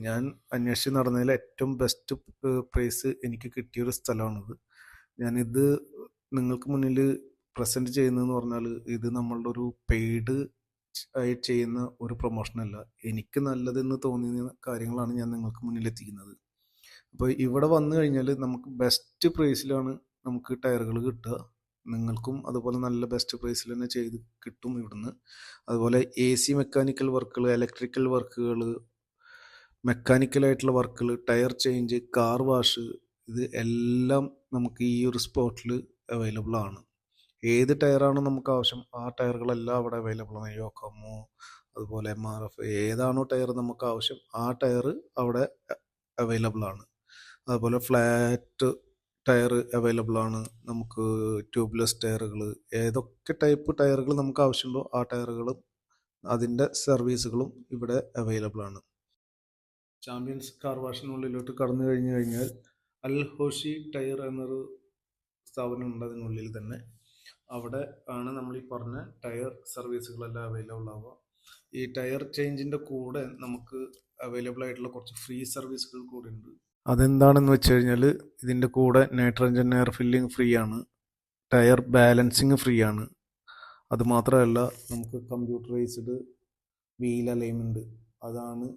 ഞാൻ അന്വേഷിച്ച് നടന്നതിൽ ഏറ്റവും ബെസ്റ്റ് പ്രൈസ് എനിക്ക് കിട്ടിയൊരു സ്ഥലമാണിത്. ഞാനിത് നിങ്ങൾക്ക് മുന്നിൽ പ്രസൻറ്റ് ചെയ്യുന്നതെന്ന് പറഞ്ഞാൽ ഇത് നമ്മളുടെ ഒരു പെയ്ഡ് ആയി ചെയ്യുന്ന ഒരു പ്രൊമോഷനല്ല. എനിക്ക് നല്ലതെന്ന് തോന്നിയ കാര്യങ്ങളാണ് ഞാൻ നിങ്ങൾക്ക് മുന്നിൽ എത്തിക്കുന്നത്. അപ്പോൾ ഇവിടെ വന്നു കഴിഞ്ഞാൽ നമുക്ക് ബെസ്റ്റ് പ്രൈസിലാണ് നമുക്ക് ടയറുകൾ കിട്ടുക. നിങ്ങൾക്കും അതുപോലെ നല്ല ബെസ്റ്റ് പ്രൈസിൽ തന്നെ ചെയ്ത് കിട്ടും ഇവിടുന്ന്. അതുപോലെ AC മെക്കാനിക്കൽ വർക്കുകൾ, ഇലക്ട്രിക്കൽ വർക്കുകൾ, മെക്കാനിക്കലായിട്ടുള്ള വർക്കുകൾ, ടയർ ചേഞ്ച്, കാർ വാഷ്, ഇത് എല്ലാം നമുക്ക് ഈ ഒരു സ്പോട്ടിൽ അവൈലബിൾ ആണ്. ഏത് ടയറാണോ നമുക്ക് ആവശ്യം ആ ടയറുകളെല്ലാം അവിടെ അവൈലബിൾ ആണ്. യോക്കോമോ, അതുപോലെ MRF, ഏതാണോ ടയർ നമുക്ക് ആവശ്യം ആ ടയർ അവിടെ അവൈലബിൾ ആണ്. അതുപോലെ ഫ്ലാറ്റ് ടയർ അവൈലബിൾ ആണ്. നമുക്ക് ട്യൂബ്ലെസ് ടയറുകൾ, ഏതൊക്കെ ടൈപ്പ് ടയറുകൾ നമുക്ക് ആവശ്യമുണ്ടോ ആ ടയറുകളും അതിൻ്റെ സർവീസുകളും ഇവിടെ അവൈലബിൾ ആണ്. ചാമ്പ്യൻസ് കാർ വാഷിനുള്ളിലോട്ട് കടന്നു കഴിഞ്ഞു കഴിഞ്ഞാൽ അൽ ഹോഷി ടയർ എന്നൊരു സ്ഥാപനമുണ്ട് അതിനുള്ളിൽ തന്നെ. അവിടെ ആണ് നമ്മൾ ഈ പറഞ്ഞ ടയർ സർവീസുകളെല്ലാം അവൈലബിൾ ആവുക. ഈ ടയർ ചേഞ്ചിൻ്റെ കൂടെ നമുക്ക് അവൈലബിൾ ആയിട്ടുള്ള കുറച്ച് ഫ്രീ സർവീസുകൾ കൂടെ ഉണ്ട്. അതെന്താണെന്ന് വെച്ച് കഴിഞ്ഞാൽ ഇതിൻ്റെ കൂടെ നൈട്രജൻ എയർ ഫില്ലിംഗ് ഫ്രീ ആണ്, ടയർ ബാലൻസിങ് ഫ്രീ ആണ്. അതുമാത്രമല്ല നമുക്ക് കമ്പ്യൂട്ടറൈസ്ഡ് വീൽ അലൈൻമെൻറ്റ്, അതാണ്